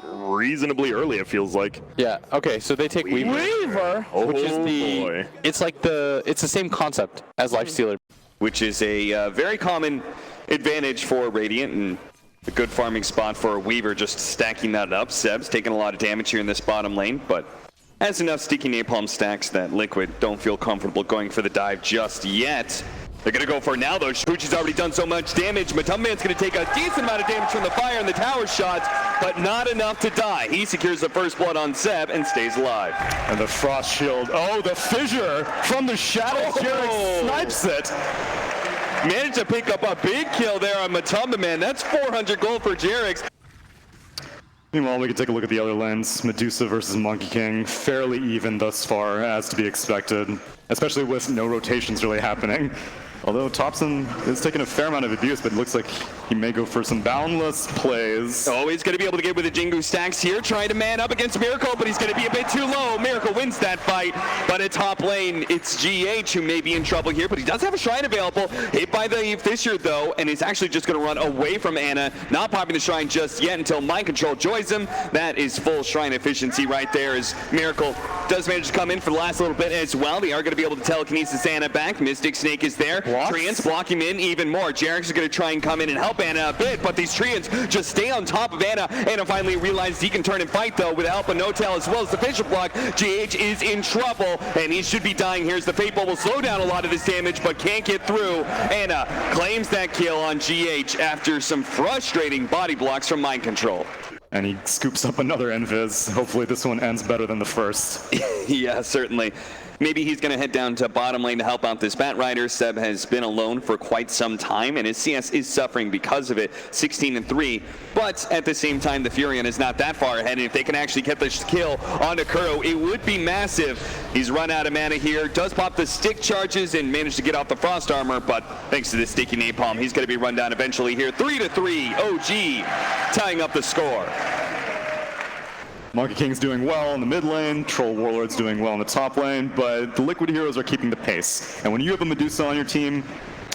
reasonably early, it feels like. Yeah, okay, so they take Weaver, which is boy. it's the same concept as Lifestealer. Which is a very common advantage for Radiant, and a good farming spot for Weaver, just stacking that up. Seb's taking a lot of damage here in this bottom lane, but has enough sticky napalm stacks that Liquid don't feel comfortable going for the dive just yet. They're going to go for it now, though. Shabuchi's already done so much damage. Matumbaman's going to take a decent amount of damage from the fire and the tower shots, but not enough to die. He secures the first blood on Seb and stays alive. And the Frost Shield. Oh, the fissure from the shadows. Jarek snipes it. Managed to pick up a big kill there on Matumbaman. That's 400 gold for Jarek. Meanwhile, we can take a look at the other lanes. Medusa versus Monkey King. Fairly even thus far, as to be expected. Especially with no rotations really happening. Although Thompson is taking a fair amount of abuse, but it looks like he may go for some boundless plays. Oh, he's going to be able to get with the Jingu stacks here, trying to man up against Miracle, but he's going to be a bit too low. Miracle wins that fight, but at top lane, it's GH who may be in trouble here, but he does have a Shrine available. Hit by the Fissure, though, and is actually just going to run away from Ana, not popping the Shrine just yet until Mind Control joins him. That is full Shrine efficiency right there, as Miracle does manage to come in for the last little bit as well. They are going to be able to telekinesis Ana back. Mystic Snake is there. Treants block him in even more. Jarek is going to try and come in and help Ana a bit, but these Treants just stay on top of Ana. Ana finally realizes he can turn and fight, though, with the help of No-Tail as well as the Fissure block. GH is in trouble, and he should be dying. Here's the Fateful will slow down a lot of this damage, but can't get through. Ana claims that kill on GH after some frustrating body blocks from Mind Control. And he scoops up another Invis. Hopefully this one ends better than the first. Yeah, certainly. Maybe he's going to head down to bottom lane to help out this Bat Rider. Seb has been alone for quite some time, and his CS is suffering because of it, 16-3. But at the same time, the Furion is not that far ahead, and if they can actually get the kill onto Kuro, it would be massive. He's run out of mana here, does pop the stick charges and manage to get off the Frost Armor, but thanks to the sticky napalm, he's going to be run down eventually here. 3-3, OG tying up the score. Monkey King's doing well in the mid lane, Troll Warlord's doing well in the top lane, but the Liquid heroes are keeping the pace. And when you have a Medusa on your team...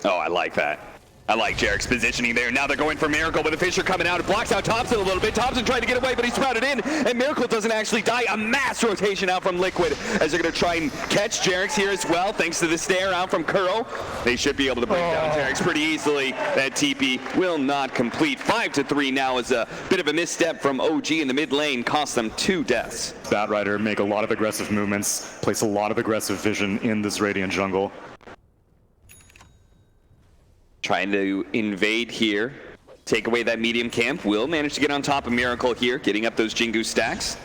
Oh, I like that. I like Jarek's positioning there. Now they're going for Miracle with the Fissure coming out. It blocks out Thompson a little bit. Thompson trying to get away, but he's sprouted in, and Miracle doesn't actually die. A mass rotation out from Liquid as they're going to try and catch Jarek's here as well, thanks to the stare out from Kuro. They should be able to bring down Jarek's pretty easily. That TP will not complete. 5-3 now is a bit of a misstep from OG in the mid lane. Cost them 2 deaths. Bat Rider make a lot of aggressive movements, place a lot of aggressive vision in this Radiant jungle. Trying to invade here, take away that medium camp. Will manage to get on top of Miracle here, getting up those Jingu stacks.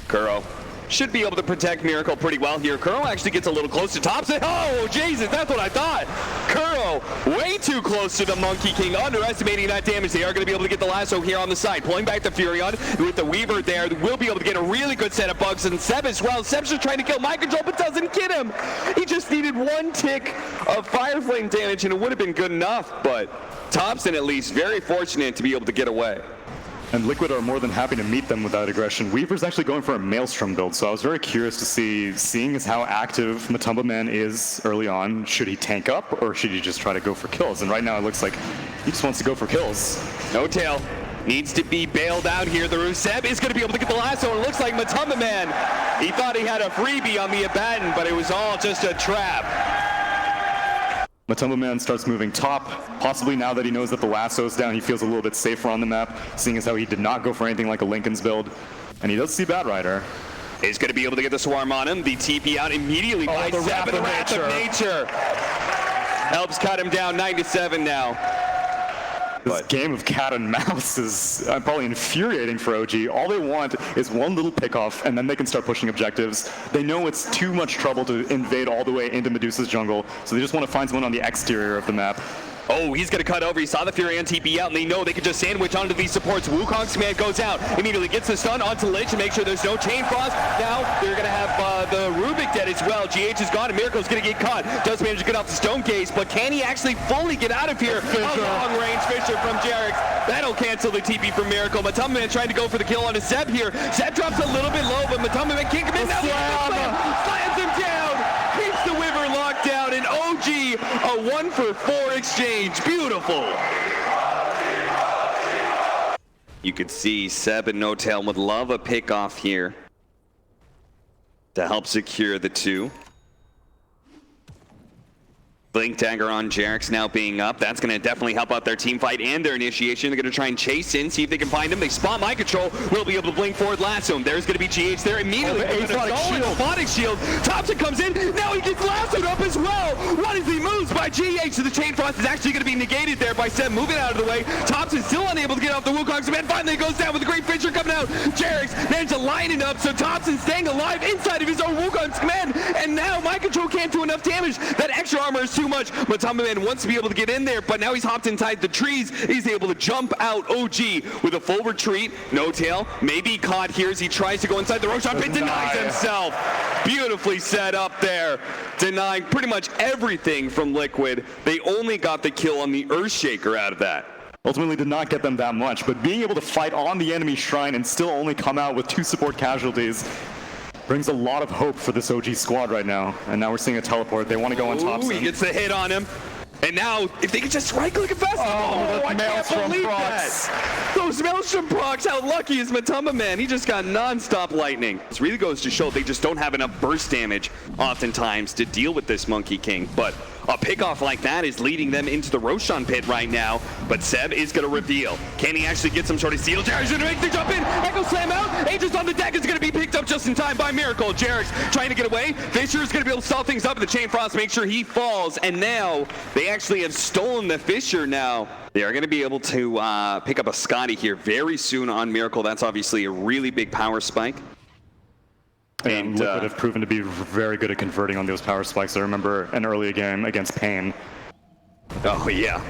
Kuro should be able to protect Miracle pretty well here. Kuro actually gets a little close to Thompson. Oh, Jesus, that's what I thought. Kuro way too close to the Monkey King, underestimating that damage. They are going to be able to get the lasso here on the side, pulling back the Furion with the Weaver there. We'll be able to get a really good set of bugs, and Seb as well. Seb's just trying to kill Mind Control, but doesn't get him. He just needed one tick of Fire Flame damage, and it would have been good enough, but Thompson at least very fortunate to be able to get away. And Liquid are more than happy to meet them with that aggression. Weaver's actually going for a Maelstrom build, so I was very curious to see, seeing as how active Matumbaman is early on, should he tank up or should he just try to go for kills? And right now it looks like he just wants to go for kills. No-Tail needs to be bailed out here. The Seb is going to be able to get the lasso, and it looks like Matumbaman, he thought he had a freebie on the Abaddon, but it was all just a trap. Matumbaman starts moving top. Possibly now that he knows that the lasso is down, he feels a little bit safer on the map, seeing as how he did not go for anything like a Lincoln's build. And he does see Bat Rider. He's going to be able to get the Swarm on him. The TP out immediately by Seb, and the Wrath of Nature helps cut him down 9-7 now. This game of cat and mouse is probably infuriating for OG. All they want is one little pickoff, and then they can start pushing objectives. They know it's too much trouble to invade all the way into Medusa's jungle, so they just want to find someone on the exterior of the map. Oh, he's going to cut over. He saw the Fury on TP out, and they know they can just sandwich onto these supports. Wukong's command goes out, immediately gets the stun onto Lich to make sure there's no chain frost. Now they're going to have the Rubik dead as well. GH is gone, and Miracle's going to get caught. Does manage to get off the Stone Gaze, but can he actually fully get out of here? A long-range Fissure from Jarek. That'll cancel the TP from Miracle. Matumbaman trying to go for the kill on his Seb here. Seb drops a little bit low, but Matumbaman can't come in. Now slams him down. Keeps the Wyvern locked down, and OG a 1-for-4 exchange. Beautiful. You could see Seb and No Tail would love a pick off here to help secure the 2. Blink Dagger on Jarex now being up. That's going to definitely help out their team fight and their initiation. They're going to try and chase in, see if they can find him. They spot Mind Control. Will be able to blink forward, lasso him. There's going to be GH there immediately. Sonic shield. Thompson comes in. Now he gets lassoed up as well. What is he moves by GH? So the Chain Frost is actually going to be negated there by Seb moving out of the way. Thompson still unable to get off the Wukong's command. Finally goes down with a great Fisher coming out. Jarex managed to line it up. So Thompson staying alive inside of his own Wukong's command. And now Mind Control can't do enough damage. That extra armor is too much. Matamba Man wants to be able to get in there, but now he's hopped inside the trees. He's able to jump out. OG with a full retreat. No Tail maybe caught here as he tries to go inside the Roshan pit. Denies himself. Beautifully set up there. Denying pretty much everything from Liquid. They only got the kill on the Earthshaker out of that. Ultimately did not get them that much, but being able to fight on the enemy shrine and still only come out with 2 support casualties brings a lot of hope for this OG squad right now. And now we're seeing a teleport. They want to go on top. He gets the hit on him. And now, if they could just right-click it fast. Oh, I can't believe that. Those Maelstrom procs, how lucky is Matamba Man? He just got non-stop lightning. This really goes to show they just don't have enough burst damage oftentimes to deal with this Monkey King. But a pickoff like that is leading them into the Roshan pit right now. But Seb is going to reveal. Can he actually get some sort of seal? Jarek's going to make the jump in. Echo Slam out. Aegis on the deck is going to be picked up just in time by Miracle. Jarek's trying to get away. Fisher is going to be able to stall things up in the Chain Frost, make sure he falls. And now they actually have stolen the Fisher now. They are going to be able to pick up a Scotty here very soon on Miracle. That's obviously a really big power spike. And Liquid have proven to be very good at converting on those power spikes. I remember an earlier game against Pain. Oh, yeah.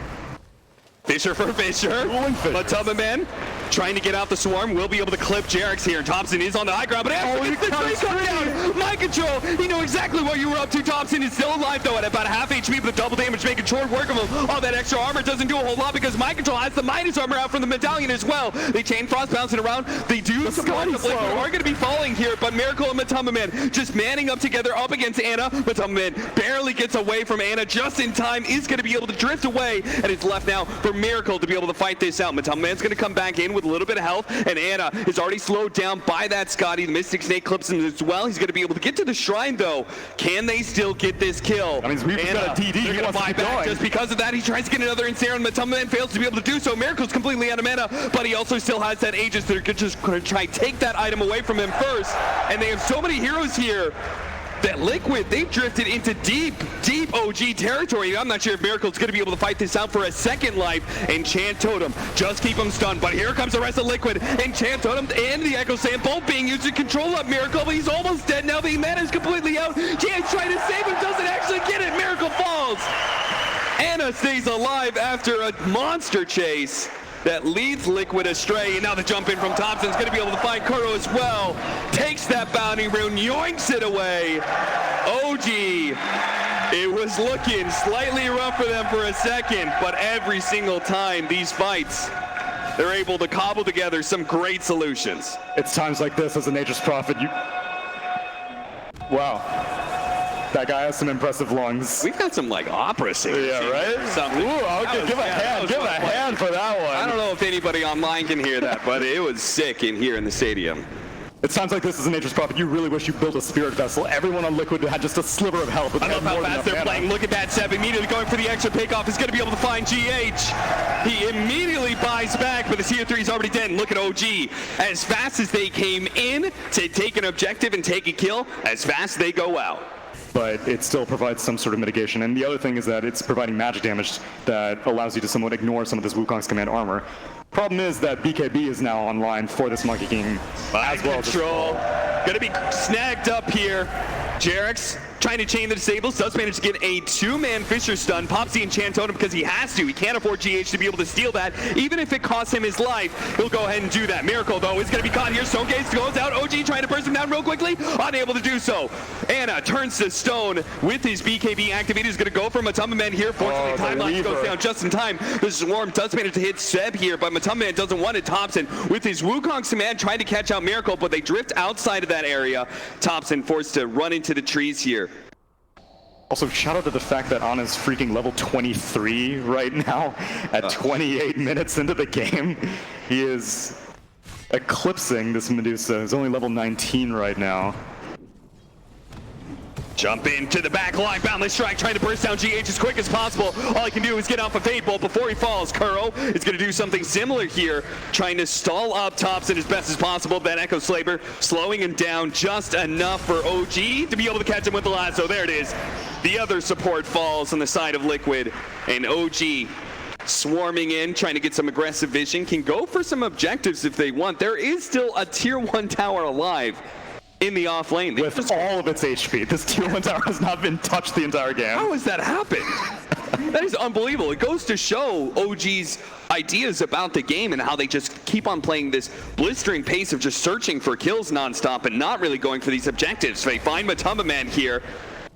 Fisher for Fisher. Matamba Man trying to get out the swarm. Will be able to clip Jarex here. Thompson is on the high ground, but after gets the tree cut down. Mind Control. He knew exactly what you were up to. Thompson is still alive, though, at about a half HP with the double damage, making short work of him. All that extra armor doesn't do a whole lot because Mind Control has the Midas armor out from the medallion as well. They Chain Frost bouncing around. They do support the Liquid are going to be falling here, but Miracle and Matamba Man just manning up together up against Ana. Matamba Man barely gets away from Ana just in time. Is going to be able to drift away, and it's left now for Miracle to be able to fight this out. Matamba Man's going to come back in with a little bit of health, and Ana is already slowed down by that Scotty. The Mystic Snake clips him as well. He's going to be able to get to the shrine, though. Can they still get this kill? I mean, we've got a DD. He wants to keep going. Just because of that, he tries to get another Ensnare, and Matamba Man fails to be able to do so. Miracle's completely out of mana, but he also still has that Aegis. They're just going to try to take that item away from him first, and they have so many heroes here that Liquid, they've drifted into deep OG territory. I'm not sure if Miracle's going to be able to fight this out for a second life. Enchant Totem, just keep him stunned. But here comes the rest of Liquid. Enchant Totem and the Echo Sand both being used to control up Miracle, but he's almost dead now. The mana is completely out. James trying to save him, doesn't actually get it. Miracle falls. Ana stays alive after a monster chase that leads Liquid astray, and now the jump in from Thompson's going to be able to find Kuro as well. Takes that bounty rune, yoinks it away. OG, it was looking slightly rough for them for a second, but every single time these fights, they're able to cobble together some great solutions. It's times like this as a Nature's Prophet. Wow. That guy has some impressive lungs. We've got some like opera singers. Yeah, right? Ooh, give a hand for that one. I don't know if anybody online can hear that, but it was sick in here in the stadium. It's times like this as a Nature's Prophet, you really wish you built a Spirit Vessel. Everyone on Liquid had just a sliver of health. I love how fast they're playing. Look at that, Seb immediately going for the extra pickoff. Is going to be able to find GH. He immediately buys back, but the CO3 is already dead. And look at OG. As fast as they came in to take an objective and take a kill, as fast they go out. But it still provides some sort of mitigation. And the other thing is that it's providing magic damage that allows you to somewhat ignore some of this Wukong's command armor. Problem is that BKB is now online for this Monkey King as well. Control. Gonna be snagged up here. Jarex trying to chain the disables, does manage to get a 2-man Fisher stun, pops the Enchant Totem because he has to. He can't afford GH to be able to steal that. Even if it costs him his life, he'll go ahead and do that. Miracle, though, is going to be caught here. Stone Gaze goes out. OG trying to burst him down real quickly, unable to do so. Ana turns to stone with his BKB activated. He's going to go for Matamba Man here. Fortunately, timeline goes down just in time. The Swarm does manage to hit Seb here, but Matamba Man doesn't want it. Thompson with his Wukong's command trying to catch out Miracle, but they drift outside of that area. Thompson forced to run into the trees here. Also, shout out to the fact that Anna's freaking level 23 right now at 28 minutes into the game. He is eclipsing this Medusa. He's only level 19 right now. Jump into the back line, boundless strike, trying to burst down GH as quick as possible. All he can do is get off a Fade Bolt before he falls. Kuro is going to do something similar here, trying to stall up Thompson as best as possible. Ben Echo Slaver slowing him down just enough for OG to be able to catch him with the lasso. There it is. The other support falls on the side of Liquid, and OG swarming in, trying to get some aggressive vision, can go for some objectives if they want. There is still a tier 1 tower alive in the off lane. With all of its HP. This tier 1 tower has not been touched the entire game. How has that happened? That is unbelievable. It goes to show OG's ideas about the game and how they just keep on playing this blistering pace of just searching for kills nonstop and not really going for these objectives. They find Matamba Man here.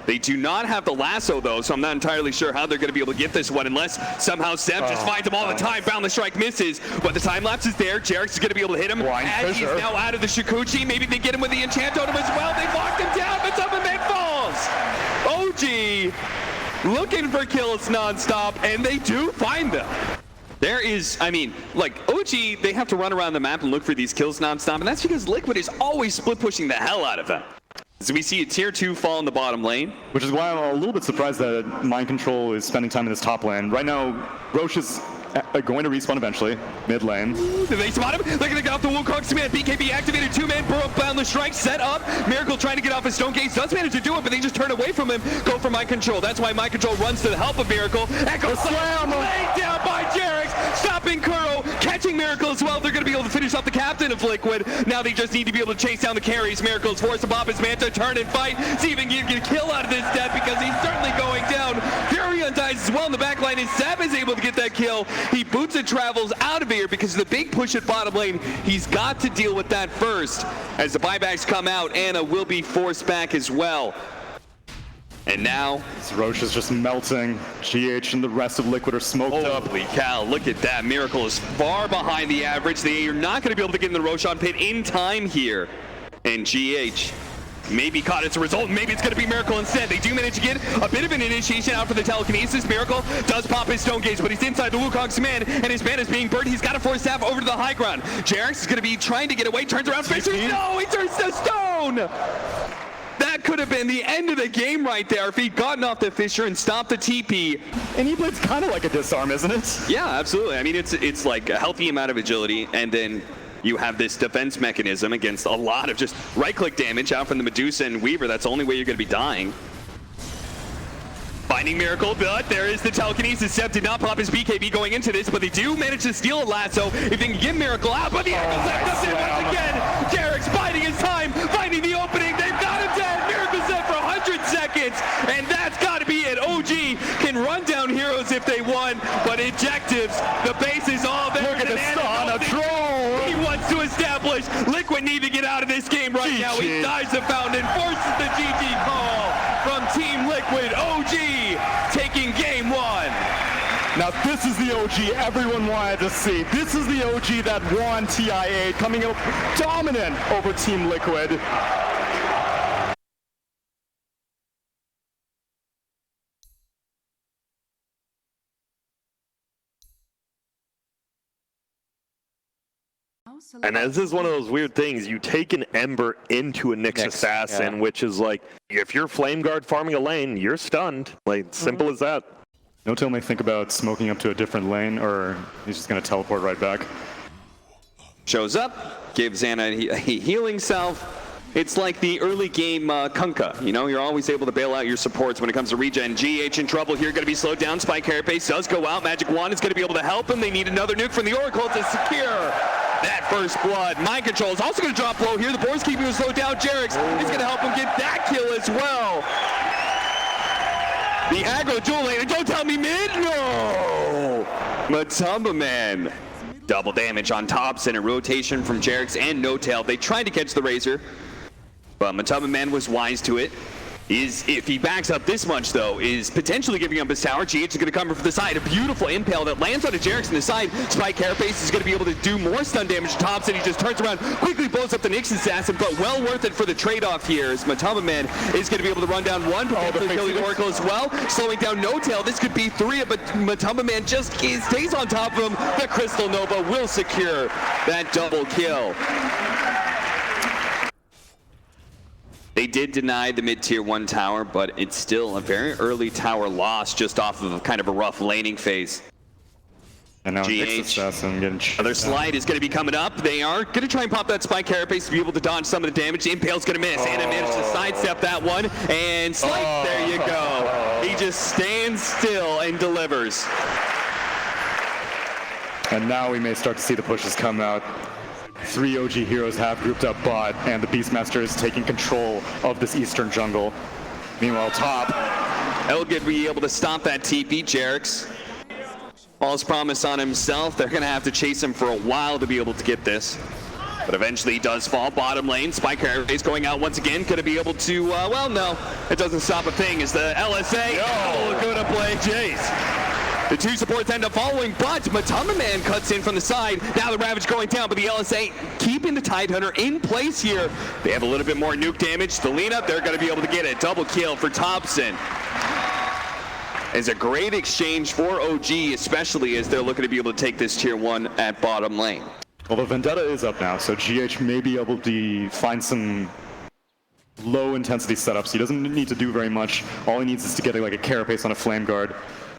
They do not have the lasso, though, so I'm not entirely sure how they're going to be able to get this one unless somehow Seb just finds him all the time. Boundless strike misses, but the time lapse is there. Jarex is going to be able to hit him as he's now out of the Shikuchi. Maybe they get him with the enchant totem as well. They locked him down, but Matamba Man falls. OG looking for kills nonstop, and they do find them. There is, I mean, like, OG, they have to run around the map and look for these kills nonstop, and that's because Liquid is always split pushing the hell out of them. So we see a tier 2 fall in the bottom lane. Which is why I'm a little bit surprised that Mind Control is spending time in this top lane. Right now, Roche is going to respawn eventually, mid lane. Did they spot him? They're going to get off the Wukong's command. BKB activated, 2-man Boundless Strike set up. Miracle trying to get off his Stone Gaze. Does manage to do it, but they just turn away from him. Go for Mind Control. That's why Mind Control runs to the help of Miracle. Echo Slam laid down by Jarex. Stopping Kuro. Catching Miracle as well. They're going to be able to finish off the captain of Liquid. Now they just need to be able to chase down the carries. Miracle's forced to pop his Manta, turn and fight. See if he can get a kill out of this death because he's certainly going down. Furion dies as well in the back line, and Seb is able to get that kill. He boots and travels out of here because of the big push at bottom lane. He's got to deal with that first. As the buybacks come out, Anna will be forced back as well. And now Roche is just melting. GH and the rest of Liquid are smoked up. Holy cow, look at that. Miracle is far behind the average. They are not going to be able to get in the Roshan pit in time here. And GH maybe caught as a result. Maybe it's going to be Miracle instead. They do manage to get a bit of an initiation out for the telekinesis. Miracle does pop his Stone Gaze, but he's inside the Wukong's command, and his man is being burned. He's got to force staff over to the high ground. Jarex is going to be trying to get away. Turns around. Fisher. No, he turns to stone. That could have been the end of the game right there if he'd gotten off the Fisher and stopped the TP. And he plays kind of like a disarm, isn't it? Yeah, absolutely. I mean, it's like a healthy amount of agility, and then you have this defense mechanism against a lot of just right-click damage out from the Medusa and Weaver. That's the only way you're going to be dying. Finding Miracle, but there is the telekinesis. Seb did not pop his BKB going into this, but they do manage to steal a lasso if they can get Miracle out. But the Echo Zep comes in once again. Jarex biding his time, finding the opening. They've got him dead. Miracle Zep for 100 seconds, and that's got to be it. OG can run down heroes if they want, but objectives, the base is all there. Look at the stun, a troll. He wants to establish Liquid need to get out of this game right now. He dies the fountain, forces the GG call from Team Liquid. OG taking game 1. Now this is the OG everyone wanted to see. This is the OG that won TI8, coming out dominant over Team Liquid. And this is one of those weird things. You take an Ember into a Nyx Assassin, which is like, if you're Flame Guard farming a lane, you're stunned. Like, simple as that. No-Tail may think about smoking up to a different lane, or he's just going to teleport right back. Shows up, gives Anna a healing salve. It's like the early game Kunkka, you know, you're always able to bail out your supports when it comes to regen. GH in trouble here, going to be slowed down. Spike Carapace does go out. Magic Wand is going to be able to help him. They need another nuke from the Oracle to secure that first blood. Mind Control is also going to drop low here. The board's keeping him slowed down. Jarex is going to help him get that kill as well. The aggro dual lane, and don't tell me mid, no! Matamba Man. Double damage on Thompson, a rotation from Jarex and No-Tail. They tried to catch the Razor, but Matamba Man was wise to it. is, if he backs up this much though, is potentially giving up his tower. GH is going to come from the side. A beautiful impale that lands on a Jerix in the side. Spike Carapace is going to be able to do more stun damage to Thompson. He just turns around, quickly blows up the Nyx assassin, but well worth it for the trade-off here, as Matama Man is going to be able to run down one, potentially killing the Oracle as well, slowing down No Tail. This could be 3, but Matama Man just stays on top of him. The Crystal Nova will secure that double kill. They did deny the mid-tier 1 tower, but it's still a very early tower loss just off of kind of a rough laning phase. And now GH, getting another slide is going to be coming up. They are going to try and pop that Spike Carapace to be able to dodge some of the damage. The Impale's going to miss. Anna managed to sidestep that one. And Slight, there you go. He just stands still and delivers. And now we may start to see the pushes come out. 3 OG heroes have grouped up bot, and the Beastmaster is taking control of this eastern jungle. Meanwhile, top. Elgid will be able to stop that TP. Jerix, false promise on himself. They're going to have to chase him for a while to be able to get this. But eventually he does fall bottom lane. Spike Carapace going out once again. Going to be able to, well, no. It doesn't stop a thing as the LSA. Oh, good to play Jace. The 2 supports end up following, but Matama Man cuts in from the side. Now the Ravage going down, but the LSA keeping the Tidehunter in place here. They have a little bit more nuke damage. The Lena, they're going to be able to get a double kill for Thompson. It's a great exchange for OG, especially as they're looking to be able to take this tier 1 at bottom lane. Well, the Vendetta is up now, so GH may be able to find some low-intensity setups. He doesn't need to do very much. All he needs is to get like a Carapace on a Flame Guard.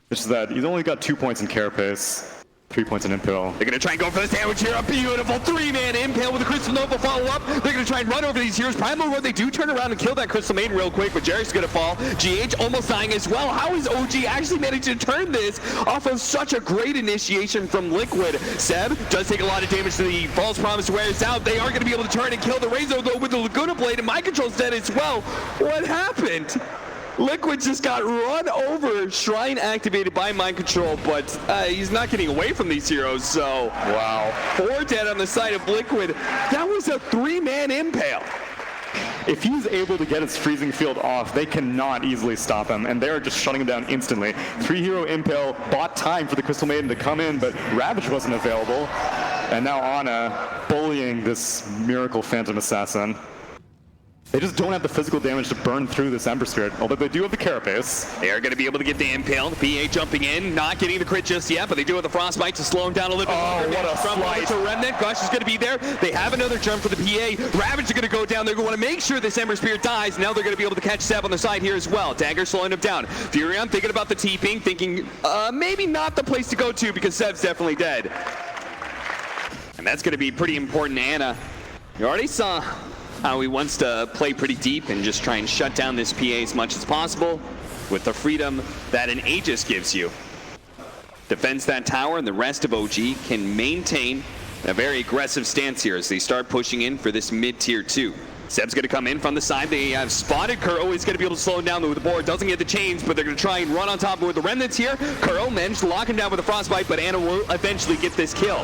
Which is that he's only got 2 points in Carapace, 3 points in Impale. They're going to try and go for the sandwich here. A beautiful 3-man Impale with a Crystal Nova follow-up. They're going to try and run over these heroes. Primal Roar, they do turn around and kill that Crystal Maiden real quick, but Jerry's going to fall. GH almost dying as well. How is OG actually managing to turn this off of such a great initiation from Liquid? Seb does take a lot of damage to the false promise wears out. They are going to be able to turn and kill the Razor, though, with the Laguna Blade, and Mind Control's dead as well. What happened? Liquid just got run over, Shrine activated by Mind Control, but he's not getting away from these heroes, so... Wow. 4 dead on the side of Liquid. That was a 3-man Impale. If he's able to get his freezing field off, they cannot easily stop him, and they're just shutting him down instantly. 3-hero Impale bought time for the Crystal Maiden to come in, but Ravage wasn't available. And now Ana bullying this Miracle Phantom Assassin. They just don't have the physical damage to burn through this Ember Spirit, although they do have the Carapace. They are going to be able to get the Impale. PA jumping in, not getting the crit just yet, but they do have the Frostbite to slow him down a little bit. Oh, what a slice. To Remnant. Gush is going to be there. They have another jump for the PA. Ravage are going to go down. They're going to want to make sure this Ember Spirit dies. Now they're going to be able to catch Seb on the side here as well. Dagger slowing him down. Furion thinking about the TPing, thinking maybe not the place to go to because Seb's definitely dead. And that's going to be pretty important to Ana. You already saw how he wants to play pretty deep and just try and shut down this PA as much as possible with the freedom that an Aegis gives you. Defends that tower, and the rest of OG can maintain a very aggressive stance here as they start pushing in for this mid-tier 2. Seb's going to come in from the side. They have spotted Kuro. He's going to be able to slow him down with the board. Doesn't get the chains, but they're going to try and run on top of the Remnants here. Kuro managed to lock him down with a Frostbite, but Ana will eventually get this kill.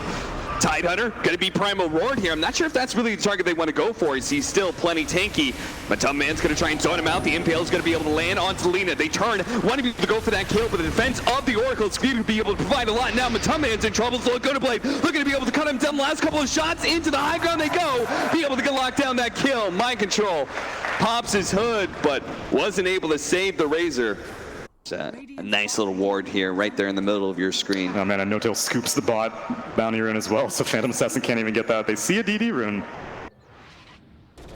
Tidehunter going to be Primal Roared here. I'm not sure if that's really the target they want to go for. He's still plenty tanky. Matama Man's going to try and zone him out. The Impale's going to be able to land onto Lena. They turn, want to be able to go for that kill, but the defense of the Oracle is going to be able to provide a lot. Now Matama Man's in trouble, so Laguna Blade looking to be able to cut him down. The last couple of shots into the high ground they go. Be able to get locked down that kill. Mind Control pops his hood, but wasn't able to save the Razor. A nice little ward here, right there in the middle of your screen. Oh man, and No-Tail scoops the bot bounty rune as well, so Phantom Assassin can't even get that. They see a DD rune.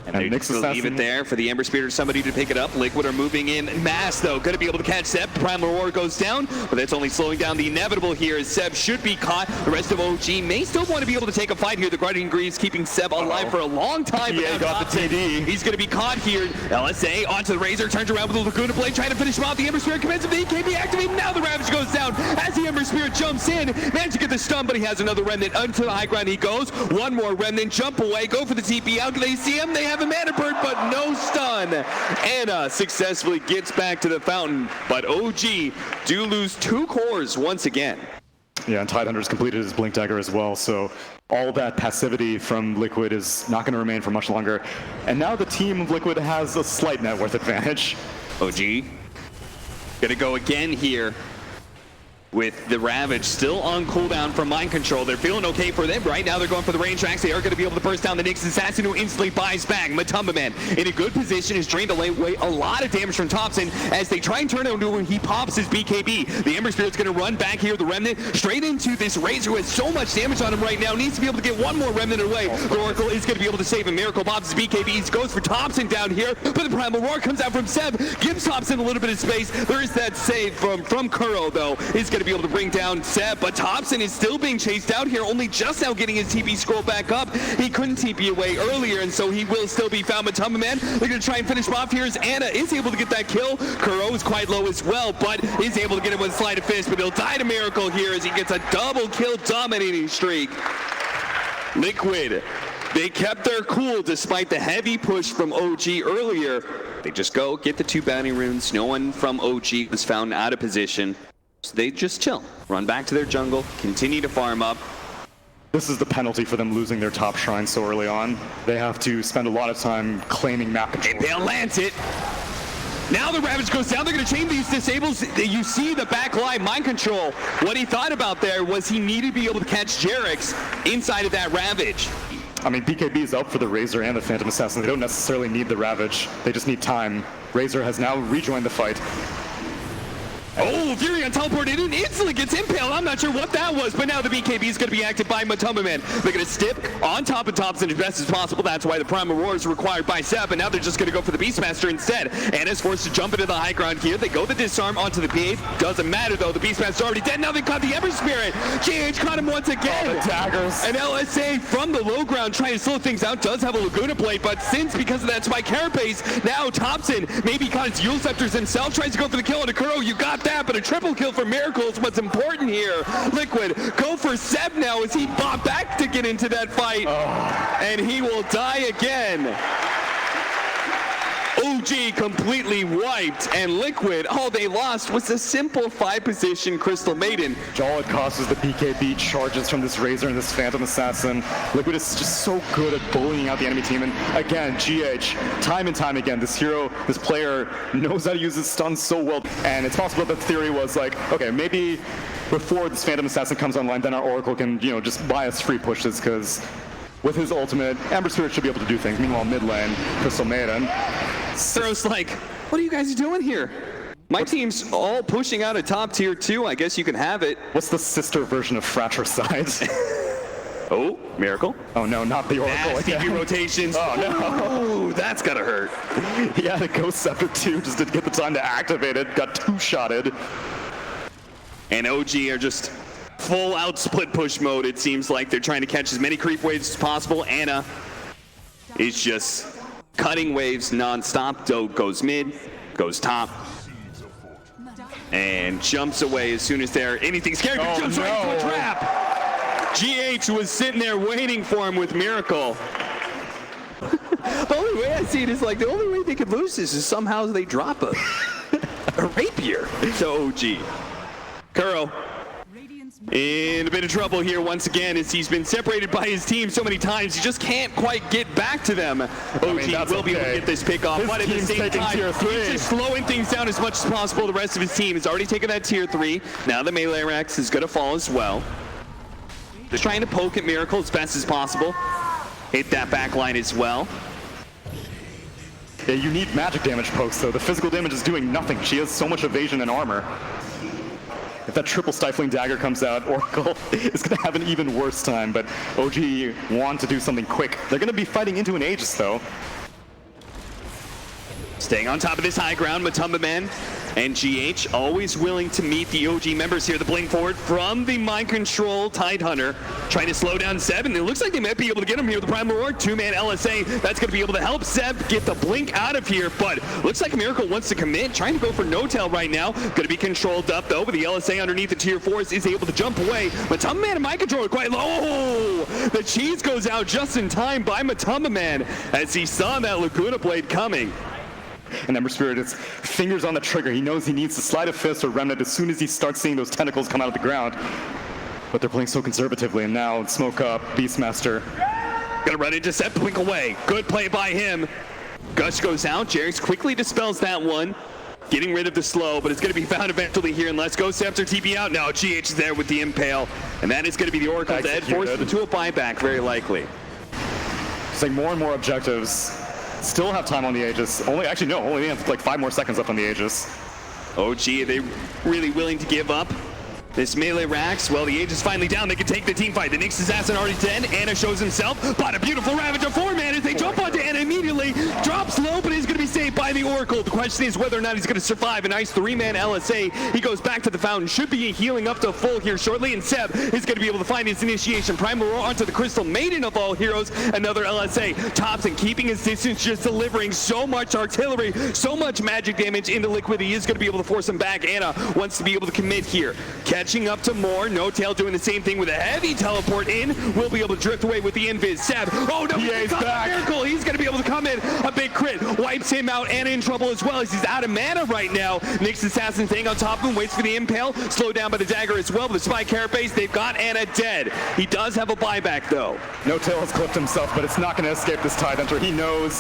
And they just leave it there for the Ember Spirit or somebody to pick it up. Liquid are moving in mass, though. Going to be able to catch Seb. Primal Roar goes down, but that's only slowing down the inevitable here as Seb should be caught. The rest of OG may still want to be able to take a fight here. The Guardian Greaves keeping Seb alive for a long time. Yeah, got the TD. He's going to be caught here. LSA onto the Razor, turns around with the Laguna Blade, trying to finish him off. The Ember Spirit commences the EKB activated. Now the Ravage goes down as the Ember Spirit jumps in. Managed to get the stun, but he has another Remnant. Onto the high ground he goes. One more Remnant, jump away, go for the TP out. They see him, they have a Mana Bird, but no stun. Ana successfully gets back to the fountain, but OG do lose 2 cores once again. Yeah, and Tidehunter's completed his Blink Dagger as well, so all that passivity from Liquid is not going to remain for much longer. And now the team of Liquid has a slight net worth advantage. OG gonna go again here with the Ravage still on cooldown from Mind Control. They're feeling okay for them. Right now they're going for the range tracks. They are going to be able to burst down the Nyx Assassin, who instantly buys back. Matumba Man in a good position, is drained away a lot of damage from Thompson as they try and turn it into when he pops his BKB. The Ember Spirit's going to run back here, the Remnant, straight into this Razor who has so much damage on him right now. Needs to be able to get one more Remnant away. The Oracle is going to be able to save him. Miracle pops his BKBs, goes for Thompson down here, but the Primal Roar comes out from Seb, gives Thompson a little bit of space. There is that save from Kuro, though, is going to be able to bring down Seb, but Thompson is still being chased out here, only just now getting his TP scroll back up. He couldn't TP away earlier, and so he will still be found. Matumba Man, they're going to try and finish him off here as Anna is able to get that kill. Kuro is quite low as well, but is able to get him with a sleight of fist, but he'll die to Miracle here as he gets a double kill dominating streak. Liquid, they kept their cool despite the heavy push from OG earlier. They just go get the 2 bounty runes. No one from OG was found out of position. So they just chill, run back to their jungle, continue to farm up. This is the penalty for them losing their top shrine so early on. They have to spend a lot of time claiming map control. MDL lands it. Now the Ravage goes down. They're going to chain these disables. You see the back line, Mind Control. What he thought about there was he needed to be able to catch Jerix inside of that Ravage. I mean, BKB is up for the Razor and the Phantom Assassin. They don't necessarily need the Ravage. They just need time. Razor has now rejoined the fight. Oh, Furion teleported in, instantly gets impaled. I'm not sure what that was, but now the BKB is going to be active by Matumba Man. They're going to stip on top of Thompson as best as possible. That's why the Primal Roar is required by Seb, and now they're just going to go for the Beastmaster instead. Anna's forced to jump into the high ground here. They go the disarm onto the P8. Doesn't matter, though. The Beastmaster's already dead. Now they caught the Ember Spirit. GH caught him once again. Oh, the daggers. And LSA from the low ground trying to slow things out. Does have a Laguna Blade, but since because of that spike carapace, now Thompson maybe caught his Yule Scepters himself. Tries to go for the kill on Kuro. You got that, but a triple kill for Miracle is what's important here. Liquid go for Seb now as he bought back to get into that fight. And he will die again. OG completely wiped, and Liquid, all they lost was a simple 5-position Crystal Maiden. All it costs is the BKB charges from this Razor and this Phantom Assassin. Liquid is just so good at bullying out the enemy team, and again, GH, time and time again, this hero, this player knows how to use his stuns so well, and it's possible that the theory was like, okay, maybe before this Phantom Assassin comes online, then our Oracle can, you know, just buy us free pushes, because with his ultimate, Ember Spirit should be able to do things. Meanwhile, mid lane, Crystal Maiden. Throws like, what are you guys doing here? My team's all pushing out a top tier 2. I guess you can have it. What's the sister version of Fratricide? Oh, Miracle. Oh no, not the Oracle Nasty again. rotations. Oh no. Oh, that's gotta hurt. He had a Ghost Scepter too, just didn't get the time to activate it. Got 2-shotted. And OG are just full out split push mode. It seems like they're trying to catch as many creep waves as possible. Anna is just cutting waves non-stop. Doe goes mid, goes top, and jumps away as soon as they're anything scared. Oh, Jumps right into a trap. GH was sitting there waiting for him with Miracle. The only way I see it is like the only way they could lose this is somehow they drop a rapier to OG. Kuro in a bit of trouble here once again as he's been separated by his team so many times. He just can't quite get back to them. OG will be able to get this pick off, but at the same time, he's just slowing things down as much as possible. The rest of his team has already taken that tier 3. Now the melee Rex is going to fall as well. Just trying to poke at Miracle as best as possible. Hit that back line as well. Yeah, you need magic damage pokes though. The physical damage is doing nothing. She has so much evasion and armor. If that triple stifling dagger comes out, Oracle is going to have an even worse time, but OG want to do something quick. They're going to be fighting into an Aegis though. Staying on top of this high ground, Matumba Man and GH always willing to meet the OG members here. The blink forward from the Mind Control Tidehunter, trying to slow down Seb, and it looks like they might be able to get him here with the Primal Roar. 2-man LSA, that's going to be able to help Seb get the blink out of here, but looks like Miracle wants to commit, trying to go for no-tail right now. Going to be controlled up though, but the LSA underneath the tier 4s is able to jump away. Matumba Man and Mind Control are quite low. Oh, the cheese goes out just in time by Matumba Man as he saw that Laguna Blade coming. And Ember Spirit is fingers on the trigger. He knows he needs to slide a fist or remnant as soon as he starts seeing those tentacles come out of the ground. but they're playing so conservatively, and now smoke up, Beastmaster. Gonna run into Seb, blink away. Good play by him. Gush goes out, Jerix quickly dispels that one. Getting rid of the slow, but it's going to be found eventually here, and let's go Scepter TP out. Now GH is there with the Impale, and that is going to be the Oracle dead, forced into a buyback, very likely. Just more and more objectives. Still have time on the Aegis. Only have like 5 more seconds left on the Aegis. OG, are they really willing to give up this melee racks? Well, the Aegis finally down. They can take the team fight. The Nyx assassin already dead. Anna shows himself, but a beautiful Ravage of 4 man as they jump onto Anna immediately. Drops low, but he's going to be saved by the Oracle. The question is whether or not he's going to survive. A nice 3-man LSA. He goes back to the fountain. Should be healing up to full here shortly, and Seb is going to be able to find his initiation. Primal Roar onto the Crystal Maiden of all heroes. Another LSA. Thompson keeping his distance, just delivering so much artillery, so much magic damage into Liquid. He is going to be able to force him back. Anna wants to be able to commit here. Catching up to more. No Tail doing the same thing with a heavy teleport in. Will be able to drift away with the invis. Seb. Oh no, he's back. Miracle. He's going to be able to come in. A big crit. Wipes him out. Anna in trouble as well as he's out of mana right now. Nyx assassin staying on top of him. Waits for the impale. Slowed down by the dagger as well. But the Spy Carapace, they've got Anna dead. He does have a buyback though. No Tail has clipped himself, but it's not going to escape this Tide Hunter. He knows.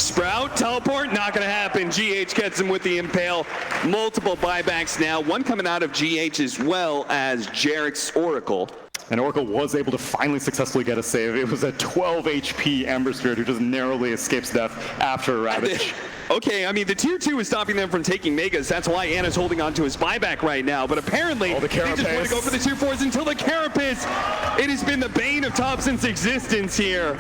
Sprout, teleport, not going to happen. GH gets him with the impale. Multiple buybacks now. One coming out of GH as well as Jerix Oracle. And Oracle was able to finally successfully get a save. It was a 12 HP Ember Spirit who just narrowly escapes death after a Ravage. Okay, I mean, the tier 2 is stopping them from taking Megas. That's why Anna's holding on to his buyback right now. But apparently, they just want to go for the tier 4s until the Carapace. It has been the bane of Thompson's existence here.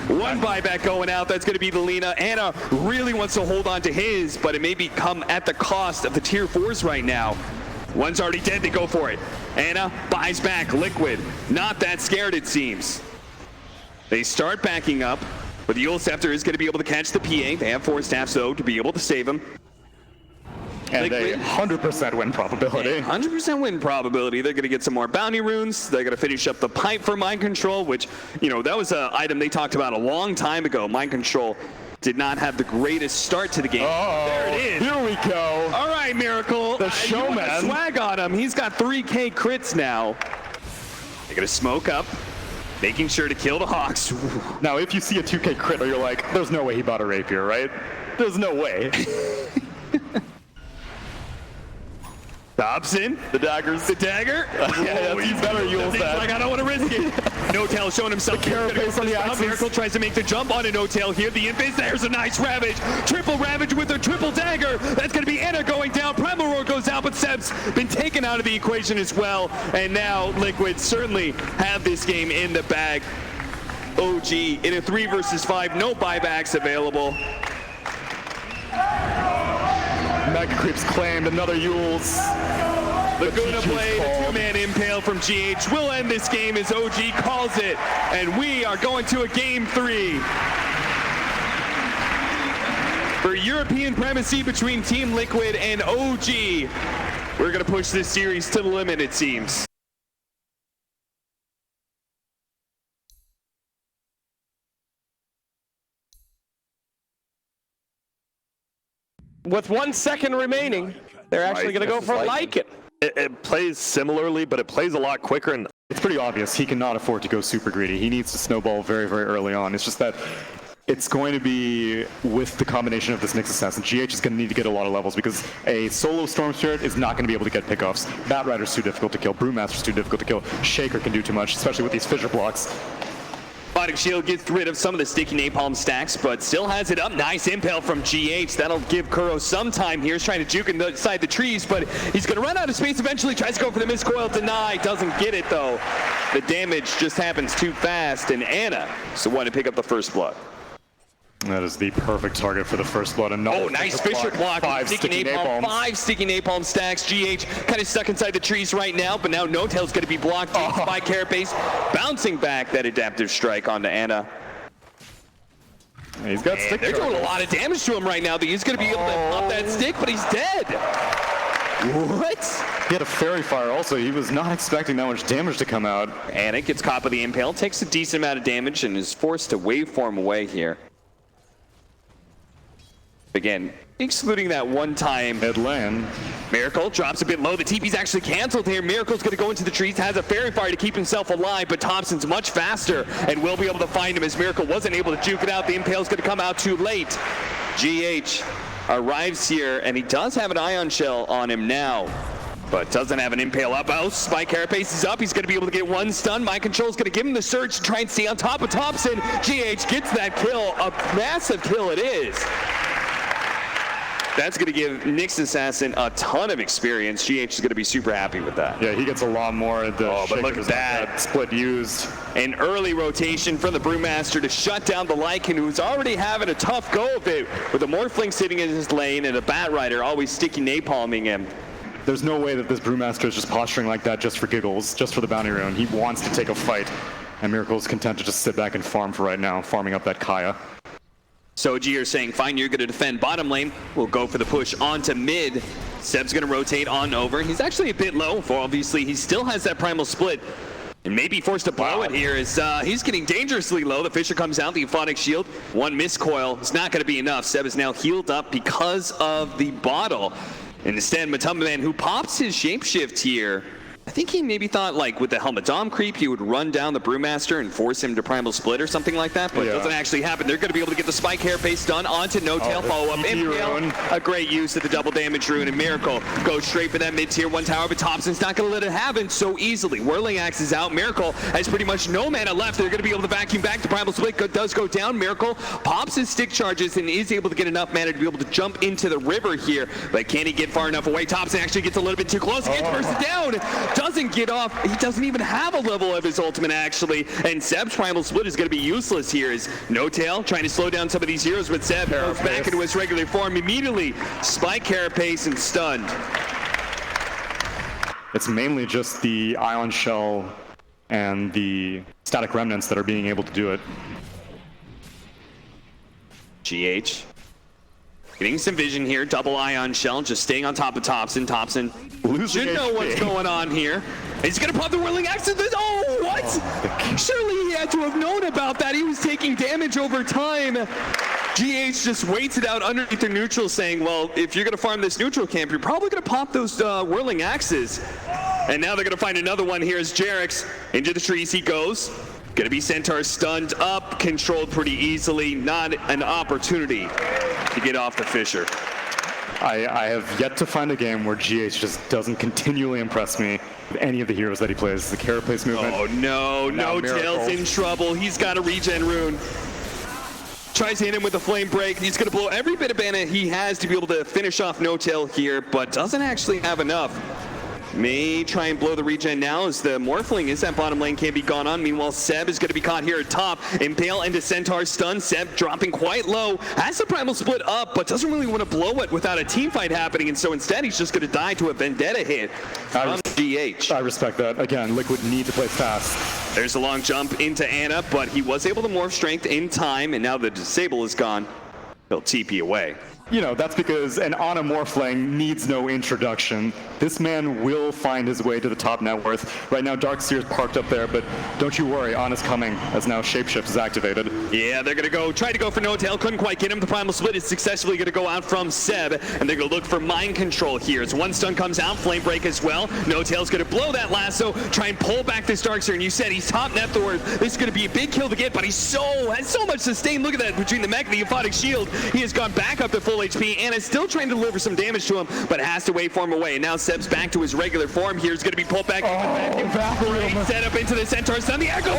One buyback going out. That's going to be the Lina. Anna really wants to hold on to his, but it may come at the cost of the tier 4s right now. One's already dead, they go for it. Anna buys back. Liquid, not that scared it seems. They start backing up, but the Yule Scepter is going to be able to catch the PA. They have 4 staffs though to be able to save him. And Liquid, a 100% win probability. 100% win probability. They're going to get some more bounty runes. They're going to finish up the pipe for Mind Control, which, you know, that was an item they talked about a long time ago. Mind Control did not have the greatest start to the game. Oh, there it is. Here we go. All right, Miracle. The showman. You swag on him. He's got 3K crits now. They're going to smoke up, making sure to kill the Hawks. Now, if you see a 2K crit, you're like, there's no way he bought a rapier, right? There's no way. Dobson, the daggers, the dagger. Yeah, he's better use that. Like, I don't want to risk it. No Tail showing himself. The Carapace on the axis. Miracle tries to make the jump on a No Tail here. The Imp is there's a nice Ravage. Triple Ravage with a triple dagger. That's going to be Anna going down. Primal Roar goes out, but Seb's been taken out of the equation as well. And now Liquid certainly have this game in the bag. OG in a 3 versus 5. No buybacks available. Mega Creeps claimed another Yules. Laguna Blade, a 2-man impale from GH will end this game as OG calls it. And we are going to a game 3. For European primacy between Team Liquid and OG. We're going to push this series to the limit, it seems. With 1 second remaining, they're actually going to go for Lycan. It plays similarly, but it plays a lot quicker. And it's pretty obvious he cannot afford to go super greedy. He needs to snowball very, very early on. It's just that it's going to be with the combination of this Nyx Assassin. GH is going to need to get a lot of levels because a solo Storm Spirit is not going to be able to get pickoffs. Batrider's too difficult to kill. Brewmaster's too difficult to kill. Shaker can do too much, especially with these fissure blocks. Biotic Shield gets rid of some of the sticky napalm stacks, but still has it up. Nice impale from GH. That'll give Kuro some time here. He's trying to juke inside the trees, but he's going to run out of space eventually. Tries to go for the miscoil. Deny. Doesn't get it, though. The damage just happens too fast, and Anna is the one to pick up the first blood. That is the perfect target for the first blood. Oh, nice Fisher block. 5 sticky napalms. 5 sticky napalm stacks. GH kind of stuck inside the trees right now, but now No Tail's going to be blocked by Carapace. Bouncing back that adaptive strike onto Anna. He's got stick. They're doing a lot of damage to him right now. He's going to be able to pop that stick, but he's dead. What? He had a fairy fire also. He was not expecting that much damage to come out. Anna gets caught by the impale, takes a decent amount of damage, and is forced to waveform away here. Again, excluding that one time. Mid lane. Miracle drops a bit low. The TP's actually canceled here. Miracle's going to go into the trees, has a fairy fire to keep himself alive, but Thompson's much faster and will be able to find him as Miracle wasn't able to juke it out. The Impale's going to come out too late. GH arrives here, and he does have an Ion Shell on him now, but doesn't have an Impale up. Oh, Spike Carapace is up. He's going to be able to get one stun. Mind Control's going to give him the surge to try and stay on top of Thompson. GH gets that kill. A massive kill it is. That's going to give Nyx Assassin a ton of experience. GH is going to be super happy with that. Yeah, he gets a lot more. But look at that. Split used. An early rotation from the Brewmaster to shut down the Lycan, who's already having a tough go of it with a Morphling sitting in his lane and a Bat Rider always sticky napalming him. There's no way that this Brewmaster is just posturing like that just for giggles, just for the bounty rune. He wants to take a fight, and Miracle's content to just sit back and farm for right now, farming up that Kaya. Soji are saying, fine, you're going to defend bottom lane. We'll go for the push onto mid. Seb's going to rotate on over. He's actually a bit low, for obviously he still has that primal split. And may be forced to blow it here as he's getting dangerously low. The Fisher comes out, the Euphonic Shield. One miscoil is not going to be enough. Seb is now healed up because of the bottle. And instead, Matumbaman, who pops his shapeshift here, I think he maybe thought, like, with the Helmet Dom creep, he would run down the Brewmaster and force him to Primal Split or something like that, but it doesn't actually happen. They're going to be able to get the Spike Carapace done onto No Tail, follow-up Impale. A great use of the double damage rune, and Miracle goes straight for that mid-tier 1 tower, but Thompson's not going to let it happen so easily. Whirling Axe is out. Miracle has pretty much no mana left. They're going to be able to vacuum back. The Primal Split does go down. Miracle pops his stick charges and is able to get enough mana to be able to jump into the river here, but can he get far enough away? Thompson actually gets a little bit too close. He gets burst down. Doesn't get off. He doesn't even have a level of his ultimate, actually, and Seb's Primal Split is going to be useless here as No Tail trying to slow down some of these heroes, but Seb goes back into his regular form immediately. Spike Carapace and stunned. It's mainly just the Ion Shell and the Static Remnants that are being able to do it. GH getting some vision here, double Ion Shell, just staying on top of Thompson. Thompson should know what's going on here. He's gonna pop the Whirling Axe. Oh, what? Surely he had to have known about that. He was taking damage over time. GH just waits it out underneath their neutral, saying, well, if you're gonna farm this neutral camp, you're probably gonna pop those Whirling Axes. And now they're gonna find another one here as Jarek's into the trees he goes. Gonna be Centaur stunned up, controlled pretty easily. Not an opportunity to get off the Fisher. I have yet to find a game where GH just doesn't continually impress me with any of the heroes that he plays. The Carapace movement. Oh no, No Tail's in trouble. He's got a regen rune. Tries to hit him with a flame break. He's going to blow every bit of mana he has to be able to finish off No Tail here, but doesn't actually have enough. May try and blow the regen now as the Morphling is that bottom lane, can't be gone on. Meanwhile, Seb is going to be caught here at top. Impale into Centaur stun. Seb dropping quite low. Has the Primal Split up, but doesn't really want to blow it without a team fight happening. And so instead, he's just going to die to a Vendetta hit from GH. I respect that. Again, Liquid need to play fast. There's a long jump into Ana, but he was able to morph strength in time. And now the disable is gone. He'll TP away. You know, that's because an Ana Morphling needs no introduction. This man will find his way to the top net worth. Right now, Darkseer's parked up there, but don't you worry, Ana's coming, as now Shapeshift is activated. Yeah, they're gonna go, try to go for No Tail, couldn't quite get him. The Primal Split is successfully gonna go out from Seb, and they're gonna look for Mind Control here. As one stun comes out, Flame Break as well. No Tail's gonna blow that lasso, try and pull back this Darkseer, and you said he's top net worth. This is gonna be a big kill to get, but has so much sustain. Look at that, between the mech and the Euphonic Shield. He has gone back up to full HP, and is still trying to deliver some damage to him, but has to wait for him away. And now Seb's back to his regular form. Here's going to be pulled back. Great set up into the Centaur stun. The Echo.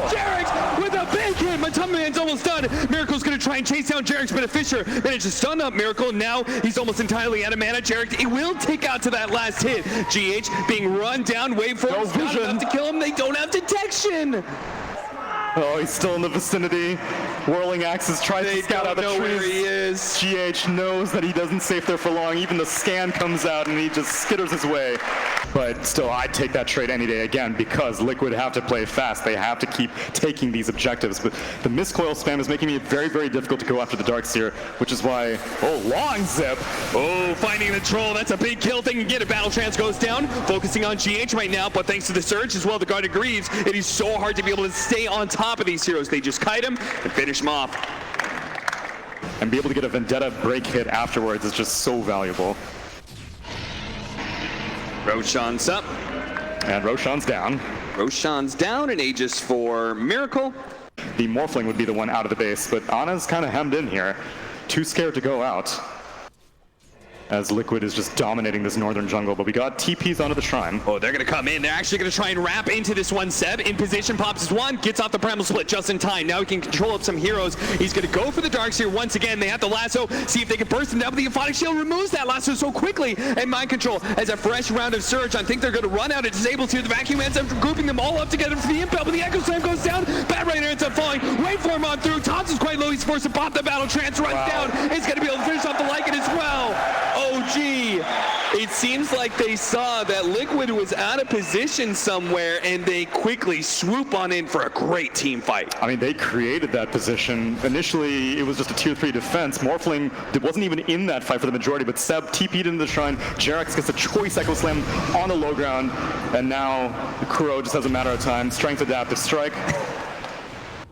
Jarek's with a big hit. Matumbaman's almost done. Miracle's going to try and chase down Jarek's, but a Fisher managed to stun up Miracle. Now he's almost entirely out of mana. Jarek, it will take out to that last hit. GH being run down. Wait for him. Not enough to kill him. They don't have detection. Oh, he's still in the vicinity. Whirling Axes tries to scout out the trees. Where he is. GH knows that he doesn't safe there for long. Even the scan comes out and he just skitters his way. But still, I'd take that trade any day again because Liquid have to play fast. They have to keep taking these objectives. But the miscoil spam is making it very, very difficult to go after the Darkseer, which is why, long zip. Oh, finding the troll. That's a big kill. They can get it. Battle Trance goes down. Focusing on GH right now, but thanks to the surge as well, the Guard agrees. It is so hard to be able to stay on top of these heroes. They just kite him and finish them off. and be able to get a Vendetta break hit afterwards is just so valuable. Roshan's up. And Roshan's down. Roshan's down, and Aegis for Miracle. The Morphling would be the one out of the base, but Ana's kind of hemmed in here. Too scared to go out, as Liquid is just dominating this northern jungle, but we got TPs onto the Shrine. Oh, they're going to come in. They're actually going to try and wrap into this one. Seb in position, pops his one, gets off the Primal Split just in time. Now he can control up some heroes. He's going to go for the Darks here once again. They have the lasso, see if they can burst him down, but the Euphonic Shield removes that lasso so quickly. And Mind Control as a fresh round of Surge. I think they're going to run out of Disables here. The Vacuum ends up grouping them all up together for the Impel, but the Echo Slam goes down. Bat Rainer ends up falling. Waveform on through. Thompson's quite low. He's forced to pop the Battle Trance, runs down. He's going to be able to finish off the Lycan as well. OG. It seems like they saw that Liquid was out of position somewhere, and they quickly swoop on in for a great team fight. I mean, they created that position. Initially, it was just a tier 3 defense. Morphling wasn't even in that fight for the majority, but Seb TP'd into the Shrine. Jerax gets a choice Echo Slam on the low ground, and now Kuro just has a matter of time. Strength Adaptive Strike.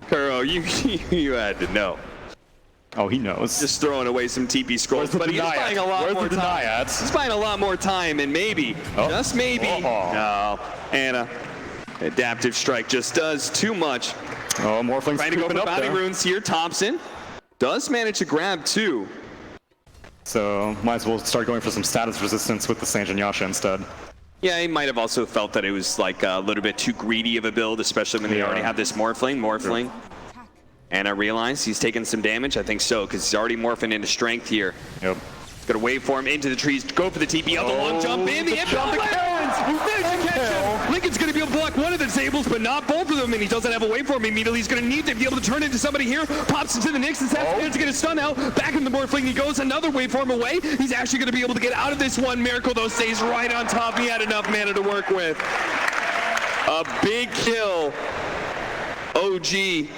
Kuro, you had to know. Oh, he knows. Just throwing away some TP scrolls, but he is buying a lot more time. He's buying a lot more time, and maybe, just maybe, no, Anna, Adaptive Strike just does too much. Oh, Morphling's trying to go for Bounty Runes here. Thompson does manage to grab 2. So might as well start going for some status resistance with the Sange and Yasha instead. Yeah, he might have also felt that it was like a little bit too greedy of a build, especially when they already have this Morphling. And I realize he's taking some damage. I think so, because he's already morphing into strength here. Yep. He's going to waveform into the trees, go for the TP, the long jump in, the Impel lands! Managed to catch him! Lincoln's going to be able to block one of the disables, but not both of them, and he doesn't have a waveform immediately. He's going to need to be able to turn into somebody here, pops into the Nyx, and Seth's to get a stun out. Back in the Morphling he goes, another waveform away. He's actually going to be able to get out of this one. Miracle, though, stays right on top. He had enough mana to work with. A big kill. OG.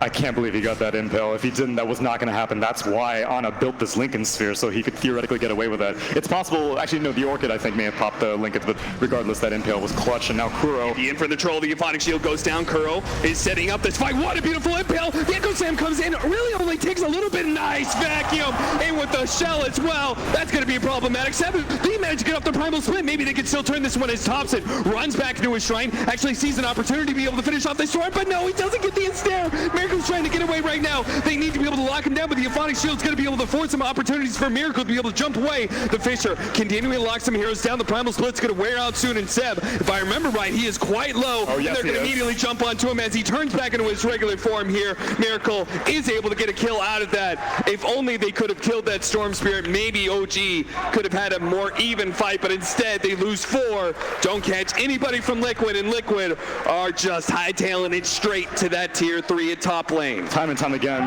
I can't believe he got that impel. If he didn't, that was not going to happen. That's why Ana built this Lincoln Sphere, so he could theoretically get away with that. It's possible, actually, no, the Orchid, I think, may have popped the Lincolns, but regardless, that impel was clutch, and now Kuro. In for the troll, the Euphonic Shield goes down. Kuro is setting up this fight. What a beautiful impel. The Echo Slam comes in, really only takes a little bit. Nice vacuum in with the shell as well. That's going to be problematic. Seven, they managed to get off the Primal Split. Maybe they can still turn this one as Thompson runs back into his Shrine, actually sees an opportunity to be able to finish off this sword, but no, he doesn't get the ensnare. Miracle's trying to get away right now. They need to be able to lock him down, but the Euphonic Shield's going to be able to force some opportunities for Miracle to be able to jump away. The Fisher continuing to lock some heroes down. The Primal Split's going to wear out soon, and Seb, if I remember right, he is quite low. Oh, yes, they're going to immediately jump onto him as he turns back into his regular form here. Miracle is able to get a kill out of that. If only they could have killed that Storm Spirit, maybe OG could have had a more even fight, but instead they lose 4. Don't catch anybody from Liquid, and Liquid are just hightailing it straight to that tier 3 at top lane. Time and time again,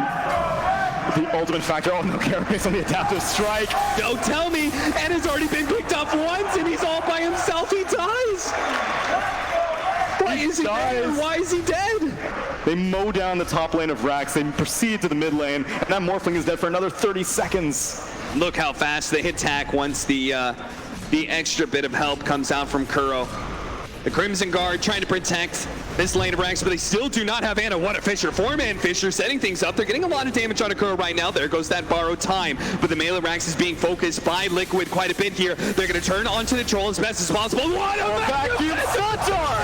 the ultimate factor. Oh, no carapace on the Adaptive Strike. Don't tell me. Ed has already been picked up once, and he's all by himself. He dies. Why is he dead? Why is he dead? They mow down the top lane of Rax. They proceed to the mid lane, and that Morphling is dead for another 30 seconds. Look how fast they attack once the extra bit of help comes out from Kuro. The Crimson Guard trying to protect this lane of Rax, but they still do not have Ana. What a Fisher. 4-man Fisher setting things up. They're getting a lot of damage on Kuro right now. There goes that borrowed time. But the melee Rax is being focused by Liquid quite a bit here. They're going to turn onto the troll as best as possible. What a vacuum Centaur!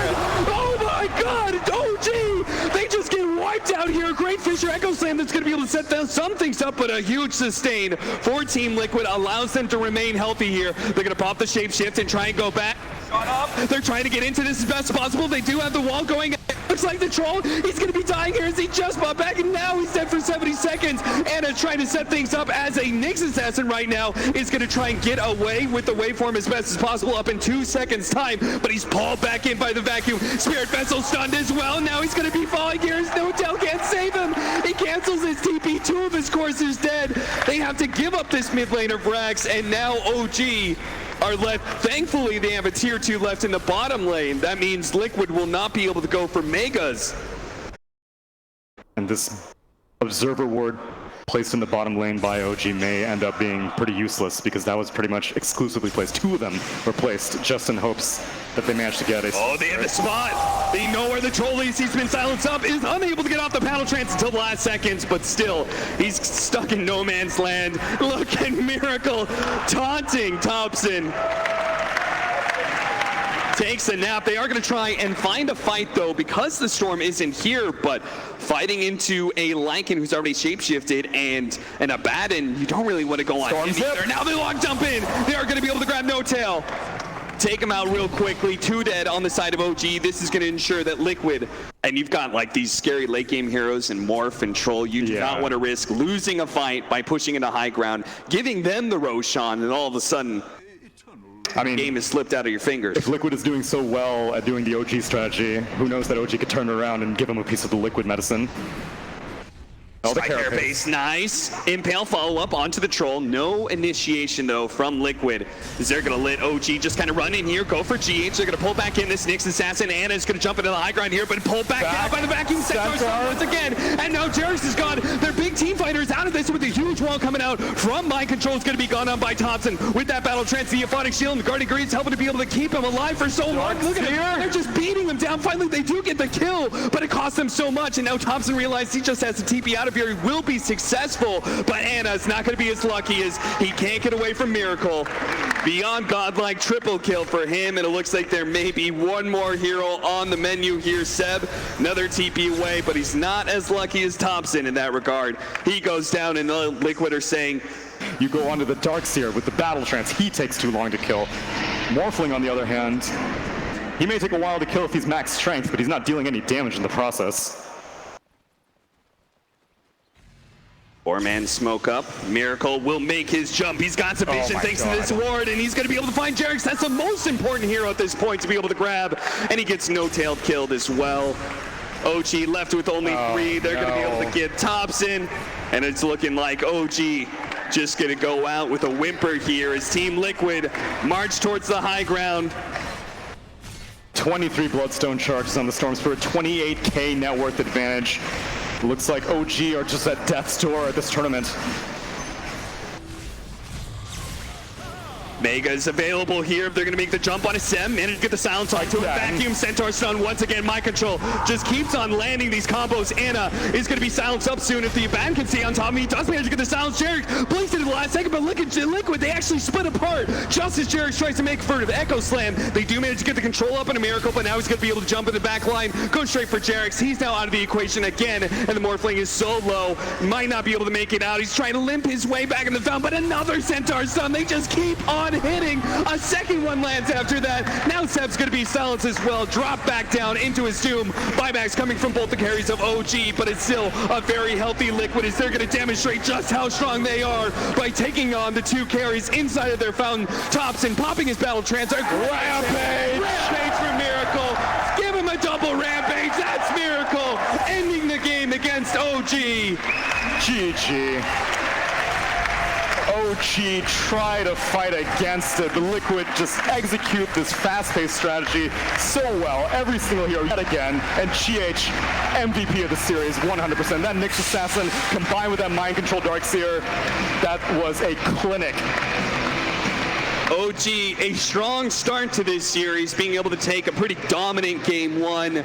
Oh my god! OG! They just get wiped out here. Great Fisher Echo Slam that's going to be able to set down some things up, but a huge sustain for Team Liquid allows them to remain healthy here. They're going to pop the shapeshift and try and go back. They're trying to get into this as best as possible. They do have the wall going. Looks like the troll, he's going to be dying here as he just bought back, and now he's dead for 70 seconds. Anna trying to set things up as a Nyx assassin right now is going to try and get away with the waveform as best as possible up in 2 seconds time, but he's pulled back in by the vacuum. Spirit Vessel stunned as well. Now he's going to be falling here as Notel can't save him. He cancels his TP. 2 of his cores is dead. They have to give up this mid lane of Rax, and now OG are left. Thankfully, they have a tier 2 left in the bottom lane. That means Liquid will not be able to go for Megas. And this Observer Ward placed in the bottom lane by OG may end up being pretty useless because that was pretty much exclusively placed. 2 of them were placed just in hopes that they managed to get a... Oh, they have the spot. They know where the troll is. He's been silenced up, is unable to get off the paddle trance until the last seconds, but still, he's stuck in no man's land. Look at Miracle taunting Thompson. Takes a nap. They are going to try and find a fight, though, because the Storm isn't here, but fighting into a Lycan who's already shapeshifted and an Abaddon, you don't really want to go on him either. Now they lock jump in. They are going to be able to grab No Tail. Take him out real quickly. 2 dead on the side of OG. This is going to ensure that Liquid, and you've got like these scary late game heroes and Morph and Troll. You do not want to risk losing a fight by pushing into high ground, giving them the Roshan, and all of a sudden, I mean, the game has slipped out of your fingers. If Liquid is doing so well at doing the OG strategy, who knows that OG could turn around and give him a piece of the Liquid medicine. Oh, the Spike base, nice. Impale follow-up onto the Troll. No initiation, though, from Liquid. They're going to let OG just kind of run in here, go for GH. They're going to pull back in this Nyx Assassin. Anna's going to jump into the high ground here, but pulled back out by the vacuum Centaur once again. And now Jerix is gone. Their big team fighter is out of this with a huge wall coming out from Mind Control. It's going to be gone on by Thompson with that battle trance. The Aphotic Shield and the Guardian Greed's helping to be able to keep him alive for so long. Look at him. They're just beating him down. Finally, they do get the kill, but it costs them so much. And now Thompson realized he just has to TP out of here. He will be successful, but Anna's not going to be as lucky as he can't get away from Miracle. Beyond godlike triple kill for him, and it looks like there may be one more hero on the menu here. Seb, another TP away, but he's not as lucky as Thompson in that regard. He goes down, and the Liquid are saying, you go onto the Darkseer with the battle trance. He takes too long to kill. Morphling, on the other hand, he may take a while to kill if he's max strength, but he's not dealing any damage in the process. 4-man smoke up. Miracle will make his jump. He's got some vision thanks to this ward, and he's going to be able to find Jerix. That's the most important hero at this point to be able to grab, and he gets no-tailed killed as well. OG left with only 3. They're going to be able to get Thompson, and it's looking like OG just going to go out with a whimper here as Team Liquid march towards the high ground. 23 Bloodstone charges on the Storms for a 28k net worth advantage. Looks like OG are just at death's door at this tournament. Mega is available here if they're going to make the jump on a Sem. Managed to get the silence on to a vacuum Centaur stun once again. Mind Control just keeps on landing these combos. Anna is going to be silenced up soon if the Abaddon can stay on top of me. He does manage to get the silence. Jerix blinks it in the last second, but look at Liquid. They actually split apart just as Jerix tries to make furtive Echo Slam. They do manage to get the control up in a Miracle, but now he's going to be able to jump in the back line. Go straight for Jerix. He's now out of the equation again, and the Morphling is so low. Might not be able to make it out. He's trying to limp his way back in the fountain, but another Centaur stun. They just keep on hitting. A second one lands after that. Now Seb's going to be silenced as well. Drop back down into his doom. Buybacks coming from both the carries of OG, but it's still a very healthy Liquid as they're going to demonstrate just how strong they are by taking on the 2 carries inside of their fountain. Thompson popping his battle trance. Rampage! Rampage for Miracle. Give him a double rampage. That's Miracle ending the game against OG. GG. OG try to fight against it, but Liquid just execute this fast-paced strategy so well. Every single hero yet again, and GH, MVP of the series, 100%. That Nyx Assassin combined with that Mind Control Darkseer, that was a clinic. OG, a strong start to this series, being able to take a pretty dominant game 1.